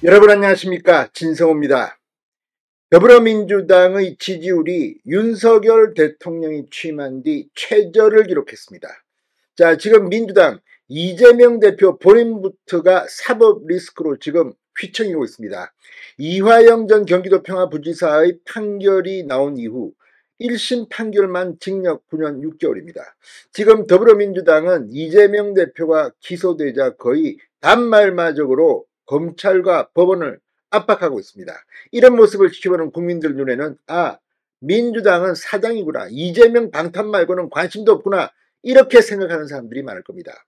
여러분 안녕하십니까, 진성호입니다. 더불어민주당의 지지율이 윤석열 대통령이 취임한 뒤 최저를 기록했습니다. 자, 지금 민주당 이재명 대표 본인부터가 사법 리스크로 지금 휘청이고 있습니다. 이화영 전 경기도 평화부지사의 판결이 나온 이후 1심 판결만 징역 9년 6개월입니다. 지금 더불어민주당은 이재명 대표가 기소되자 거의 단말마적으로 검찰과 법원을 압박하고 있습니다. 이런 모습을 지켜보는 국민들 눈에는 민주당은 사장이구나, 이재명 방탄 말고는 관심도 없구나, 이렇게 생각하는 사람들이 많을 겁니다.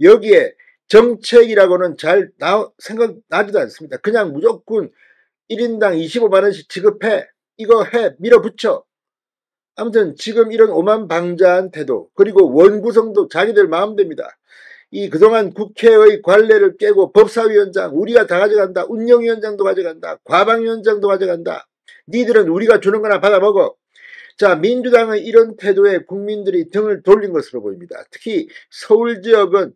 여기에 정책이라고는 잘 생각나지도 않습니다. 그냥 무조건 1인당 25만원씩 지급해, 이거 해, 밀어붙여. 아무튼 지금 이런 오만방자한 태도, 그리고 원구성도 자기들 마음대입니다. 그동안 국회의 관례를 깨고 법사위원장 우리가 다 가져간다, 운영위원장도 가져간다, 과방위원장도 가져간다, 니들은 우리가 주는 거나 받아먹어. 자, 민주당의 이런 태도에 국민들이 등을 돌린 것으로 보입니다. 특히 서울 지역은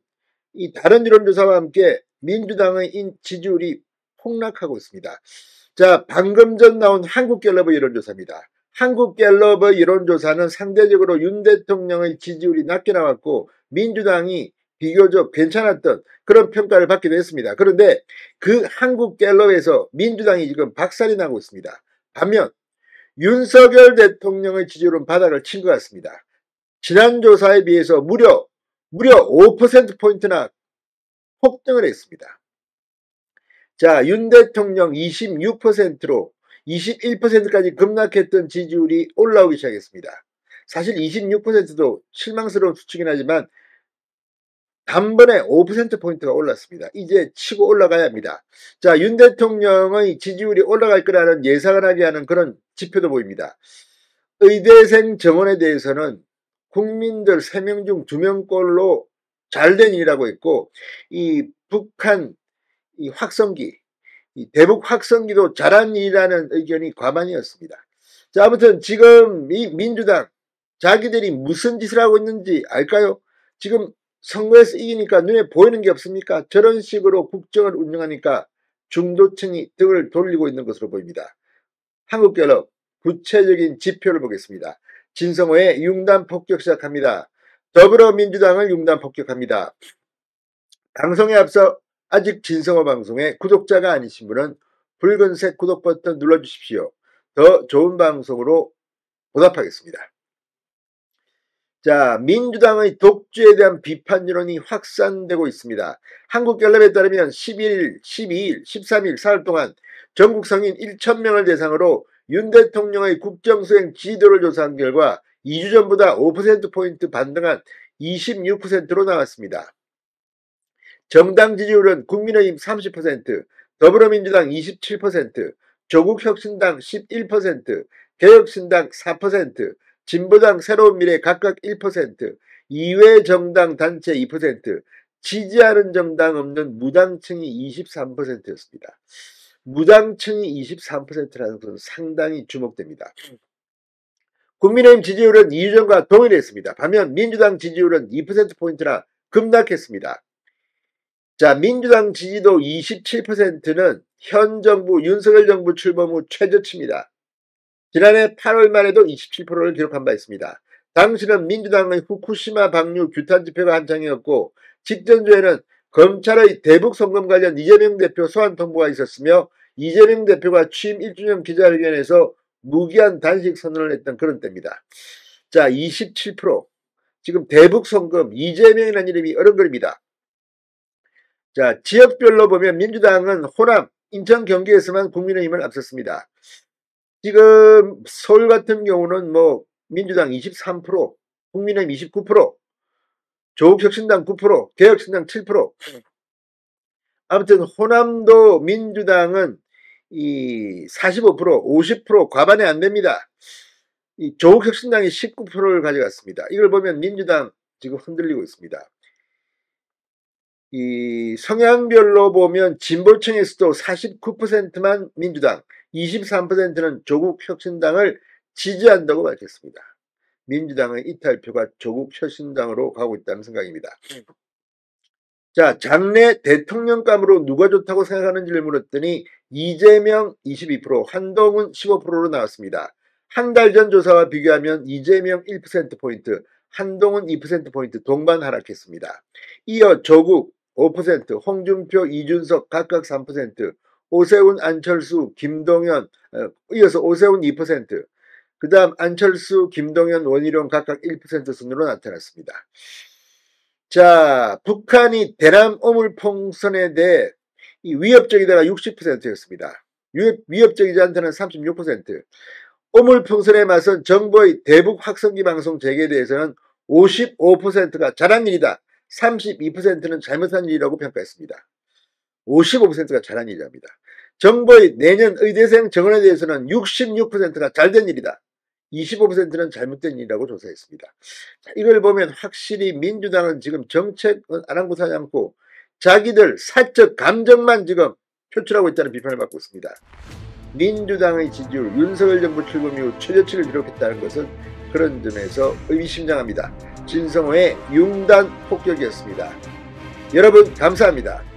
이 다른 여론조사와 함께 민주당의 지지율이 폭락하고 있습니다. 자, 방금 전 나온 한국갤럽의 여론조사입니다. 한국갤럽의 여론조사는 상대적으로 윤 대통령의 지지율이 낮게 나왔고 민주당이 비교적 괜찮았던 그런 평가를 받기도 했습니다. 그런데 그 한국갤럽에서 민주당이 지금 박살이 나고 있습니다. 반면 윤석열 대통령의 지지율은 바닥을 친 것 같습니다. 지난 조사에 비해서 무려 5%포인트나 폭등을 했습니다. 자, 윤 대통령 26%로 21%까지 급락했던 지지율이 올라오기 시작했습니다. 사실 26%도 실망스러운 수치긴 하지만 단번에 5%포인트가 올랐습니다. 이제 치고 올라가야 합니다. 자, 윤 대통령의 지지율이 올라갈 거라는 예상을 하게 하는 그런 지표도 보입니다. 의대생 정원에 대해서는 국민들 3명 중 2명꼴로 잘된 일이라고 했고, 이 북한 확성기, 대북 확성기도 잘한 일이라는 의견이 과반이었습니다. 자, 아무튼 지금 이 민주당 자기들이 무슨 짓을 하고 있는지 알까요? 지금 선거에서 이기니까 눈에 보이는 게 없습니까? 저런 식으로 국정을 운영하니까 중도층이 등을 돌리고 있는 것으로 보입니다. 한국갤럽 구체적인 지표를 보겠습니다. 진성호의 융단 폭격 시작합니다. 더불어민주당을 융단 폭격합니다. 방송에 앞서 아직 진성호 방송의 구독자가 아니신 분은 붉은색 구독 버튼 눌러주십시오. 더 좋은 방송으로 보답하겠습니다. 자, 민주당의 독주에 대한 비판 여론이 확산되고 있습니다. 한국갤럽에 따르면 11일, 12일, 13일 사흘 동안 전국 성인 1,000명을 대상으로 윤 대통령의 국정수행 지도를 조사한 결과 2주 전보다 5%포인트 반등한 26%로 나왔습니다. 정당 지지율은 국민의힘 30%, 더불어민주당 27%, 조국혁신당 11%, 개혁신당 4%, 진보당 새로운미래 각각 1%, 이외 정당 단체 2%, 지지하는 정당 없는 무당층이 23%였습니다. 무당층이 23%라는 것은 상당히 주목됩니다. 국민의힘 지지율은 2주 전과 동일했습니다. 반면 민주당 지지율은 2%포인트나 급락했습니다. 자, 민주당 지지도 27%는 현 정부 윤석열 정부 출범 후 최저치입니다. 지난해 8월 말에도 27%를 기록한 바 있습니다. 당시는 민주당의 후쿠시마 방류 규탄 집회가 한창이었고 직전주에는 검찰의 대북 송금 관련 이재명 대표 소환 통보가 있었으며 이재명 대표가 취임 1주년 기자회견에서 무기한 단식 선언을 했던 그런 때입니다. 자, 27%. 지금 대북 송금, 이재명이라는 이름이 어른거립니다. 자, 지역별로 보면 민주당은 호남, 인천, 경기에서만 국민의힘을 앞섰습니다. 지금 서울 같은 경우는 민주당 23%, 국민의힘 29%, 조국혁신당 9%, 개혁신당 7%. 아무튼 호남도 민주당은 45%, 50% 과반이 안 됩니다. 조국혁신당이 19%를 가져갔습니다. 이걸 보면 민주당 지금 흔들리고 있습니다. 성향별로 보면 진보층에서도 49%만 민주당, 23%는 조국혁신당을 지지한다고 밝혔습니다. 민주당의 이탈표가 조국혁신당으로 가고 있다는 생각입니다. 자, 장래 대통령감으로 누가 좋다고 생각하는지를 물었더니 이재명 22%, 한동훈 15%로 나왔습니다. 한 달 전 조사와 비교하면 이재명 1%포인트, 한동훈 2%포인트 동반 하락했습니다. 이어 조국 5%, 홍준표, 이준석 각각 3%, 오세훈, 안철수, 김동연, 이어서 오세훈 2%, 그 다음 안철수, 김동연, 원희룡 각각 1% 순으로 나타났습니다. 자, 북한이 대남 오물풍선에 대해 위협적이다가 60%였습니다. 위협적이지 않다는 36%. 오물풍선에 맞선 정부의 대북 확성기 방송 재개에 대해서는 55%가 잘한 일이다. 32%는 잘못한 일이라고 평가했습니다. 55%가 잘한 일이랍니다. 정부의 내년 의대생 정원에 대해서는 66%가 잘된 일이다. 25%는 잘못된 일이라고 조사했습니다. 자, 이걸 보면 확실히 민주당은 지금 정책은 아랑곳하지 않고 자기들 사적 감정만 지금 표출하고 있다는 비판을 받고 있습니다. 민주당의 지지율, 윤석열 정부 출범 이후 최저치를 기록했다는 것은 그런 점에서 의미심장합니다. 진성호의 융단 폭격이었습니다. 여러분 감사합니다.